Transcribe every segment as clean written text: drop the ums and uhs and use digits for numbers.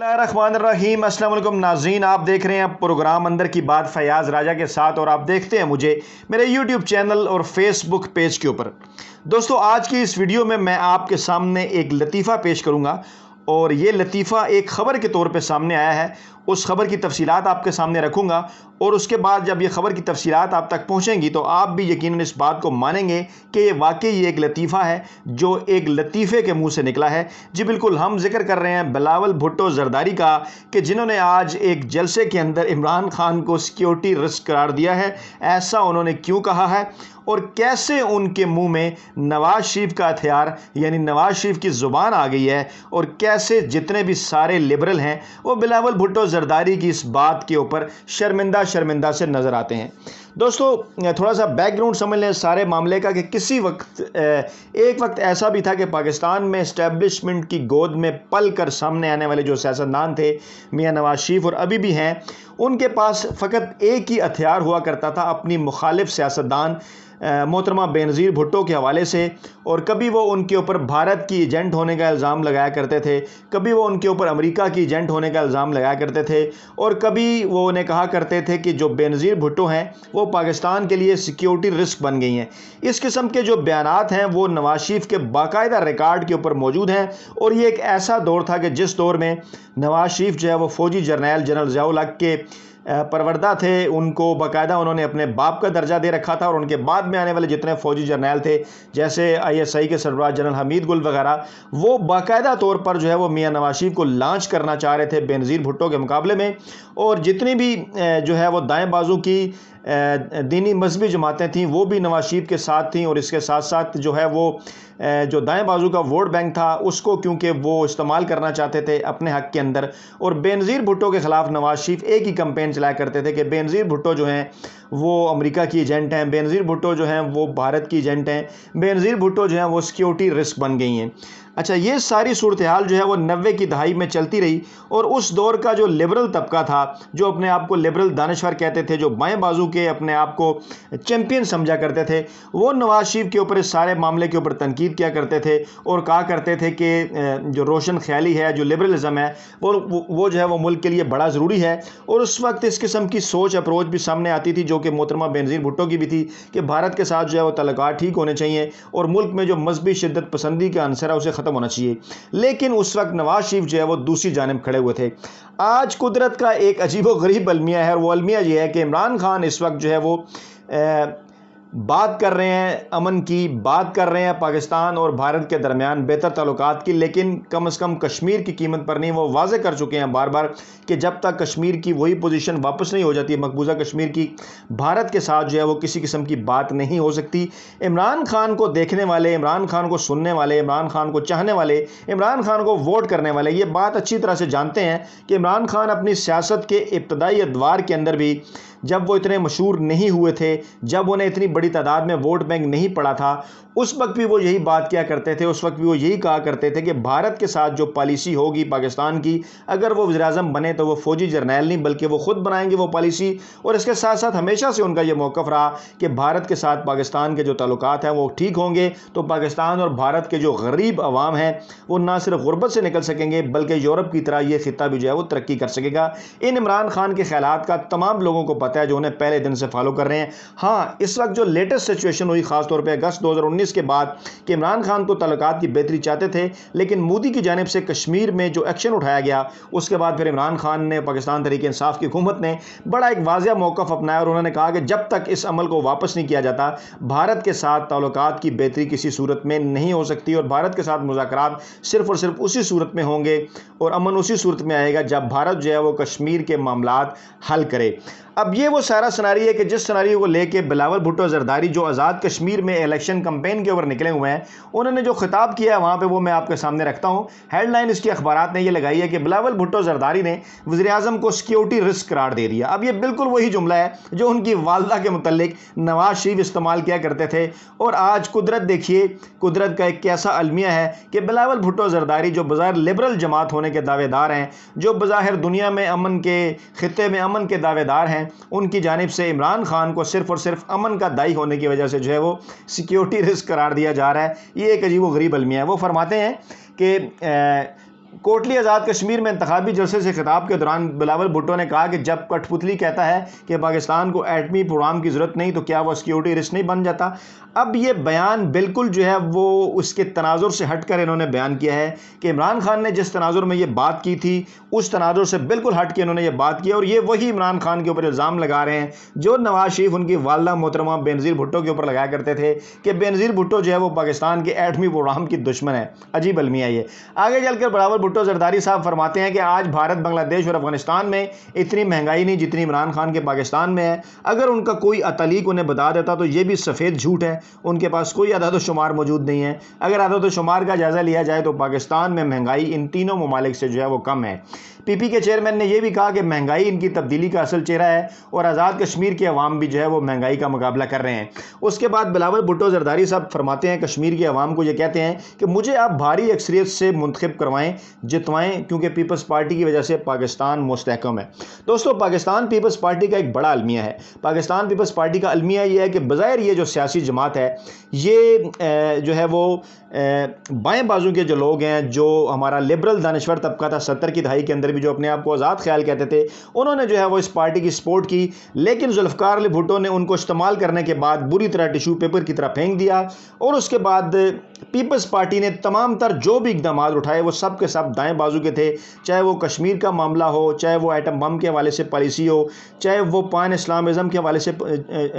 बिस्मिल्लाहिर्रहमानिर्रहीम। अस्सलाम वालेकुम नाज़रीन, आप देख रहे हैं प्रोग्राम अंदर की बात फयाज़ राजा के साथ, और आप देखते हैं मुझे मेरे यूट्यूब चैनल और फेसबुक पेज के ऊपर। दोस्तों, आज की इस वीडियो में मैं आपके सामने एक लतीफ़ा पेश करूंगा, और ये लतीफ़ा एक ख़बर के तौर पे सामने आया है। उस ख़बर की तफसीलात आपके सामने रखूंगा, और उसके बाद जब ये ख़बर की तफसीलात आप तक पहुंचेंगी तो आप भी यकीनन इस बात को मानेंगे कि ये वाकई ये एक लतीफ़ा है जो एक लतीफ़े के मुंह से निकला है। जी बिल्कुल, हम जिक्र कर रहे हैं बिलावल भुट्टो ज़रदारी का, कि जिन्होंने आज एक जलसे के अंदर इमरान खान को सिक्योरिटी रिस्क करार दिया है। ऐसा उन्होंने क्यों कहा है, और कैसे उनके मुंह में नवाज शरीफ का हथियार यानी नवाज शरीफ की ज़ुबान आ गई है, और कैसे जितने भी सारे लिबरल हैं वो बिलावल भुट्टो ज़रदारी की इस बात के ऊपर शर्मिंदा से नज़र आते हैं। दोस्तों, थोड़ा सा बैकग्राउंड समझ लें सारे मामले का, कि किसी वक्त एक वक्त ऐसा भी था कि पाकिस्तान में इस्टेब्लिशमेंट की गोद में पल कर सामने आने वाले जो सियासतदान थे, मियां नवाज शरीफ, और अभी भी हैं, उनके पास फ़कत एक ही हथियार हुआ करता था अपनी मुखालिफ सियासतदान मोहतरमा बेनज़ीर भुट्टो के हवाले से। और कभी वो उनके ऊपर भारत की एजेंट होने का इल्ज़ाम लगाया करते थे, कभी वो उनके ऊपर अमेरिका की एजेंट होने का इल्ज़ाम लगाया करते थे, और कभी वो उन्हें कहा करते थे कि जो बेनज़ीर भुट्टो हैं वो पाकिस्तान के लिए सिक्योरिटी रिस्क बन गई हैं। इस किस्म के जो बयानात हैं वो नवाज शरीफ के बाकायदा रिकॉर्ड के ऊपर मौजूद हैं। और ये एक ऐसा दौर था कि जिस दौर में नवाज शरीफ जो है वो फ़ौजी जर्नैल जनरल ज़ियाउल हक़ के परवरदा थे, उनको बाकायदा उन्होंने अपने बाप का दर्जा दे रखा था। और उनके बाद में आने वाले जितने फ़ौजी जर्नैल थे, जैसे ISI के सरबराह जनरल हमीद गुल वगैरह, वो बाकायदा तौर पर जो है वो मियां नवाज शरीफ को लॉन्च करना चाह रहे थे बेनज़ीर भुट्टो के मुकाबले में। और जितनी भी जो है वो दाएं बाजू की दीनी मजहबी जमातें थीं वो भी नवाज शरीफ के साथ थीं, और इसके साथ साथ जो है वो जो दाएं बाजू का वोट बैंक था उसको क्योंकि वो इस्तेमाल करना चाहते थे अपने हक़ के अंदर। और बेनज़ीर भुट्टो के ख़िलाफ़ नवाज शरीफ एक ही कैंपेन चलाया करते थे कि बेनज़ीर भुट्टो जो हैं वो अमेरिका की एजेंट हैं, बेनज़ीर भुट्टो जो हैं वो भारत की एजेंट हैं, बेनज़ीर भुट्टो जो हैं वो सिक्योरिटी रिस्क बन गई हैं। अच्छा, ये सारी सूरत हाल जो है वो 90 की दहाई में चलती रही, और उस दौर का जो लिबरल तबका था, जो अपने आप को लिबरल दानश्वर कहते थे, जो बाएं बाजू के अपने आप को चैम्पियन समझा करते थे, वो नवाज शरीफ के ऊपर इस सारे मामले के ऊपर तनकीद किया करते थे, और कहा करते थे कि जो रोशन ख्याली है, जो लिबरलिज़म है, वो जो है वो मुल्क के लिए बड़ा ज़रूरी है। और उस वक्त इस किस्म की सोच अप्रोच भी सामने आती थी, जो कि मोहतरमा बेनज़ीर भुट्टो की भी थी, कि भारत के साथ जो है वो तल्लुकात ठीक होने चाहिए, और मुल्क में जो मजहबी शिद्दत पसंदी का अंसर है उसे ख़त्म होना चाहिए। लेकिन उस वक्त नवाज शरीफ जो है वो दूसरी जानिब खड़े हुए थे। आज कुदरत का एक अजीबो गरीब अलमिया है, और वो अलमिया ये है कि इमरान खान इस वक्त जो है वो बात कर रहे हैं अमन की, बात कर रहे हैं पाकिस्तान और भारत के दरमियान बेहतर ताल्लुकात की, लेकिन कम से कम कश्मीर की कीमत पर नहीं। वो वाजे कर चुके हैं बार बार कि जब तक कश्मीर की वही पोजीशन वापस नहीं हो जाती मकबूजा कश्मीर की, भारत के साथ जो है वो किसी किस्म की बात नहीं हो सकती। इमरान खान को देखने वाले, इमरान खान को सुनने वाले, इमरान खान को चाहने वाले, इमरान खान को वोट करने वाले ये बात अच्छी तरह से जानते हैं कि इमरान खान अपनी सियासत के इब्तदाई अदवार के अंदर भी, जब वो इतने मशहूर नहीं हुए थे, जब उन्हें इतनी बड़ी तादाद में वोट बैंक नहीं पड़ा था, उस वक्त भी वो यही बात किया करते थे। उस वक्त भी वो यही कहा करते थे कि भारत के साथ जो पॉलिसी होगी पाकिस्तान की, अगर वो वज़ीर-ए-आज़म बने तो वो फ़ौजी जर्नैल नहीं बल्कि वो ख़ुद बनाएंगे वो पॉलिसी। और इसके साथ साथ हमेशा से उनका ये मौक़िफ़ रहा कि भारत के साथ पाकिस्तान के जो ताल्लुकात हैं वो ठीक होंगे तो पाकिस्तान और भारत के जो गरीब अवाम हैं वो ना सिर्फ गुर्बत से निकल सकेंगे बल्कि यूरोप की तरह ये ख़ित्ता भी जो है वो तरक्की कर सकेगा। इन इमरान खान के ख़यालात का तमाम लोगों को पता है जो उन्हें पहले दिन से फॉलो कर रहे हैं। हाँ, इस वक्त जो लेटेस्ट सिचुएशन हुई ख़ासतौर पर अगस्त 2019 के बाद, कि इमरान खान तो ताल्लुकात की बेहतरी चाहते थे, लेकिन मोदी की जानिब से कश्मीर में जो एक्शन उठाया गया उसके बाद फिर इमरान खान ने, पाकिस्तान तहरीक इंसाफ की हुकूमत ने बड़ा एक वाज़िया मौक़िफ़ अपनाया, और उन्होंने कहा कि जब तक इस अमल को वापस नहीं किया जाता भारत के साथ ताल्लुकात की बेहतरी किसी सूरत में नहीं हो सकती, और भारत के साथ मुज़ाकरात सिर्फ़ और सिर्फ उसी सूरत में होंगे और अमन उसी सूरत में आएगा जब भारत जो है वो कश्मीर के मामलात हल करे। अब ये वो सारा सिनारियो है कि जिस सिनारियो को लेके बिलावल भुट्टो ज़रदारी जो आज़ाद कश्मीर में इलेक्शन कैंपेन के ऊपर निकले हुए हैं, उन्होंने जो खिताब किया है वहाँ पे वो मैं आपके सामने रखता हूँ। हेडलाइन इसकी अखबारात ने ये लगाई है कि बिलावल भुट्टो ज़रदारी ने वज़ीर-ए-आज़म को सिक्योरिटी रिस्क करार दे दिया। अब ये बिल्कुल वही जुमला है जो उनकी वालदा के मुतल्लिक नवाज शरीफ इस्तेमाल किया करते थे, और आज कुदरत देखिए, कुदरत का एक कैसा अलमिया है कि बिलावल भुट्टो ज़रदारी जो बज़ाहिर लिबरल जमात होने के दावेदार हैं, जो बज़ाहिर दुनिया में अमन के खित्ते में अमन के दावेदार हैं, उनकी जानिब से इमरान खान को सिर्फ़ और सिर्फ अमन का दाई होने की वजह से जो है वो सिक्योरिटी रिस्क करार दिया जा रहा है। ये एक अजीब व गरीब अलमिया है। वो फरमाते हैं कि کوٹلی آزاد کشمیر میں انتخابی جلسے سے خطاب کے دوران بلاول بھٹو نے کہا کہ جب کٹھ پتلی کہتا ہے کہ پاکستان کو ایٹمی پروگرام کی ضرورت نہیں تو کیا وہ سیکیورٹی رسک نہیں بن جاتا۔ اب یہ بیان بالکل جو ہے وہ اس کے تناظر سے ہٹ کر انہوں نے بیان کیا ہے کہ عمران خان نے جس تناظر میں یہ بات کی تھی اس تناظر سے بالکل ہٹ کے انہوں نے یہ بات کی، اور یہ وہی عمران خان کے اوپر الزام لگا رہے ہیں جو نواز شریف ان کی والدہ محترمہ بینظیر بھٹو کے اوپر لگایا کرتے تھے کہ بینظیر بھٹو جو ہے وہ پاکستان کے ایٹمی پروگرام کی دشمن ہے۔ عجیب المیہ یہ۔ آگے چل کر بلاول بھٹو زرداری صاحب فرماتے ہیں کہ آج بھارت، بنگلہ دیش اور افغانستان میں اتنی مہنگائی نہیں جتنی عمران خان کے پاکستان میں ہے۔ اگر ان کا کوئی عطلیق انہیں بتا دیتا تو یہ بھی سفید جھوٹ ہے، ان کے پاس کوئی عدد و شمار موجود نہیں ہے۔ اگر عدد و شمار کا جائزہ لیا جائے تو پاکستان میں مہنگائی ان تینوں ممالک سے جو ہے وہ کم ہے۔ پی پی کے چیئرمین نے یہ بھی کہا کہ مہنگائی ان کی تبدیلی کا اصل چہرہ ہے اور آزاد کشمیر کے عوام بھی جو ہے وہ مہنگائی کا مقابلہ کر رہے ہیں۔ اس کے بعد بلاول بھٹو زرداری صاحب فرماتے ہیں کشمیر کے عوام کو یہ کہتے ہیں کہ مجھے آپ بھاری اکثریت سے منتخب کروائیں، جتوائیں، کیونکہ پیپلز پارٹی کی وجہ سے پاکستان مستحکم ہے۔ دوستو، پاکستان پیپلز پارٹی کا ایک بڑا المیہ ہے۔ پاکستان پیپلز پارٹی کا المیہ یہ ہے کہ بظاہر یہ جو سیاسی جماعت ہے یہ جو ہے وہ بائیں بازو کے جو لوگ ہیں، جو ہمارا لبرل دانشور طبقہ تھا 70 کی دہائی کے اندر بھی جو اپنے آپ کو آزاد خیال کہتے تھے، انہوں نے جو ہے وہ اس پارٹی کی سپورٹ کی، لیکن ذوالفقار علی بھٹو نے ان کو استعمال کرنے کے بعد بری طرح ٹیشو پیپر کی طرح پھینک دیا، اور اس کے بعد پیپلز پارٹی نے تمام تر جو بھی اقدامات اٹھائے وہ سب کے سب دائیں بازو کے تھے، چاہے وہ کشمیر کا معاملہ ہو، چاہے وہ ایٹم بم کے حوالے سے پالیسی ہو، چاہے وہ پان اسلامزم کے حوالے سے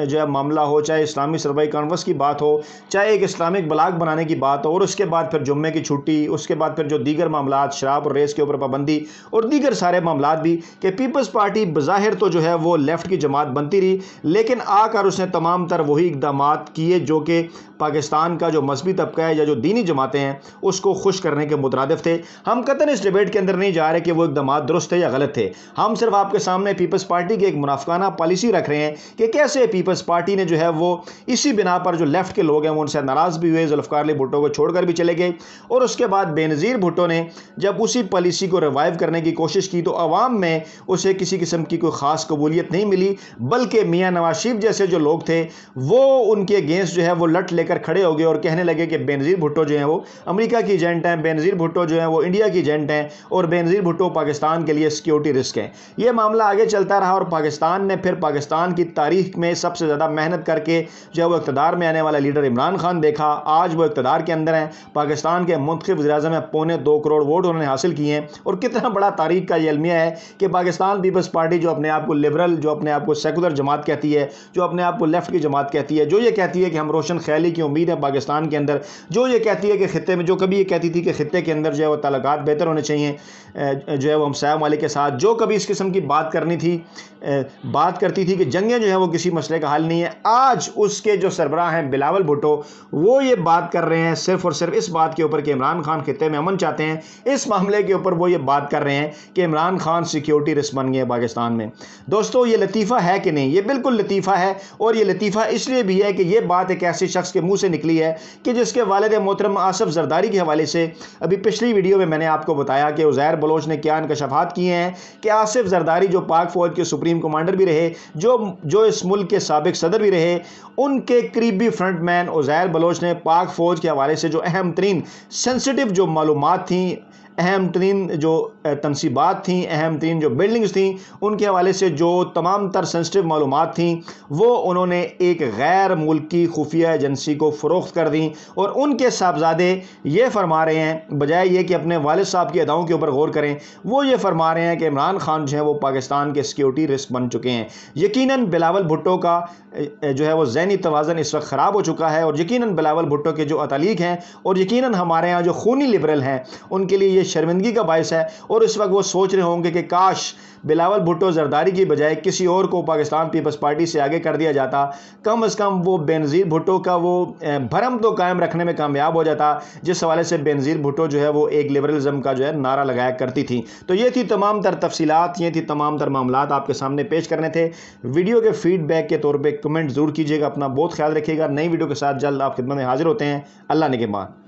جو ہے معاملہ ہو، چاہے اسلامی سربراہی کانفرنس کی بات ہو، چاہے ایک اسلامک بلاک بنانے کی بات ہو، اور اس کے بعد پھر جمعے کی چھٹی، اس کے بعد پھر جو دیگر معاملات، شراب اور ریس کے اوپر پابندی اور دیگر سارے معاملات بھی، کہ پیپلز پارٹی بظاہر تو جو ہے وہ لیفٹ کی جماعت بنتی رہی، لیکن آ کر اس نے تمام تر وہی اقدامات کیے جو کہ پاکستان کا جو مذہبی طبقہ ہے یا جو دینی جماعتیں ہیں اس کو خوش کرنے کے مترادف تھے۔ ہم قطعاً اس ڈیبیٹ کے اندر نہیں جا رہے کہ وہ اقدامات درست تھے یا غلط تھے، ہم صرف آپ کے سامنے پیپلز پارٹی کی ایک منافقانہ پالیسی رکھ رہے ہیں کہ کیسے پیپلز پارٹی نے جو ہے وہ اسی بنا پر جو لیفٹ کے لوگ ہیں وہ ان سے ناراض بھی ہوئے، ذوالفقار علی بھٹو کو چھوڑ کر بھی چلے گئے، اور اس کے بعد بینظیر بھٹو نے جب اسی پالیسی کو ریوائیو کرنے کی کوشش کی تو عوام میں اسے کسی قسم کی کوئی خاص قبولیت نہیں ملی، بلکہ میاں نواز شریف جیسے جو لوگ تھے وہ ان کے اگینسٹ جو ہے وہ لٹ لے کر کھڑے ہو گئے اور کہنے لگے کہ بینظیر بھٹو جو ہیں وہ امریکہ کی ایجنٹ ہیں، بینظیر بھٹو جو ہیں وہ انڈیا کی ایجنٹ ہیں، اور بینظیر بھٹو پاکستان کے لیے سیکیورٹی رسک ہیں۔ یہ معاملہ آگے چلتا رہا اور پاکستان نے پھر پاکستان کی تاریخ میں سب سے زیادہ محنت کر کے جو ہے وہ اقتدار میں آنے والا لیڈر عمران خان دیکھا، آج وہ اقتدار کے اندر ہیں، پاکستان کے منتخب وزیر اعظم میں 1.25 کروڑ ووٹ انہوں نے حاصل کیے ہیں، اور کتنا بڑا تاریخ کا یہ المیہ ہے کہ پاکستان پیپلز پارٹی جو اپنے آپ کو لبرل، جو اپنے آپ کو سیکولر جماعت کہتی ہے، جو اپنے آپ کو لیفٹ کی جماعت کہتی ہے، جو یہ کہتی ہے کہ ہم روشن خیالی کی امید ہے پاکستان کے اندر، جو یہ کہتی ہے کہ خطے میں، جو کبھی یہ کہتی تھی کہ خطے کے اندر جو ہے وہ تعلقات بہتر ہونے چاہیے جو ہے وہ ہمسایہ ممالک کے ساتھ، جو کبھی اس قسم کی بات کرتی تھی کہ جنگیں جو ہے وہ کسی مسئلے کا حل نہیں ہے، آج اس کے جو سربراہ ہیں بلاول بھٹو وہ یہ بات کر رہے ہیں صرف اور صرف اس بات کے اوپر کہ عمران خان خطے میں امن چاہتے ہیں، اس معاملے کے اوپر وہ یہ بات کر رہے ہیں کہ عمران خان سیکیورٹی رسک بن گئے پاکستان میں۔ دوستو، یہ لطیفہ ہے کہ نہیں؟ یہ بالکل لطیفہ ہے، اور یہ لطیفہ اس لیے بھی ہے کہ یہ بات ایک ایسے شخص کے منہ سے نکلی ہے کہ جس کے والد محترم آصف زرداری کے حوالے سے ابھی پچھلی ویڈیو میں نے آپ کو بتایا کہ عزیر بلوچ نے کیا انکشافات کیے ہیں کہ آصف زرداری جو پاک فوج کے سپریم کمانڈر بھی رہے، جو اس ملک کے سابق صدر بھی رہے، ان کے قریبی فرنٹ مین عزیر بلوچ نے پاک فوج کے حوالے سے جو اہم ترین سینسٹیو جو معلومات تھیں، اہم ترین جو تنصیبات تھیں، اہم ترین جو بلڈنگز تھیں، ان کے حوالے سے جو تمام تر سینسٹیو معلومات تھیں وہ انہوں نے ایک غیر ملکی خفیہ ایجنسی کو فروخت کر دیں، اور ان کے صاحبزادے یہ فرما رہے ہیں، بجائے یہ کہ اپنے والد صاحب کی اداؤں کے اوپر غور کریں، وہ یہ فرما رہے ہیں کہ عمران خان جو ہیں وہ پاکستان کے سیکیورٹی رسک بن چکے ہیں۔ یقیناً بلاول بھٹو کا جو ہے وہ ذہنی توازن اس وقت خراب ہو چکا ہے، اور یقیناً بلاول بھٹو کے جو عطلیق ہیں، اور یقیناً ہمارے ہاں جو خونی لبرل ہیں، ان کے لیے یہ شرمندگی کا باعث ہے، اور اس وقت وہ سوچ رہے ہوں گے کہ کاش بلاول بھٹو زرداری کی بجائے کسی اور کو پاکستان پیپلز پارٹی سے آگے کر دیا جاتا، کم از کم وہ بینظیر بھٹو کا وہ بھرم تو قائم رکھنے میں کامیاب ہو جاتا جس حوالے سے بینظیر بھٹو جو ہے وہ ایک لبرلزم کا جو ہے نعرہ لگایا کرتی تھی۔ تو یہ تھی تمام تر تفصیلات، یہ تھی تمام تر معاملات آپ کے سامنے پیش کرنے تھے۔ ویڈیو کے فیڈ بیک کے طور پہ کمنٹ ضرور کیجیے گا، اپنا بہت خیال رکھیے گا۔ نئی ویڈیو کے ساتھ جلد آپ خدمت میں حاضر ہوتے ہیں۔ اللہ نگہبان۔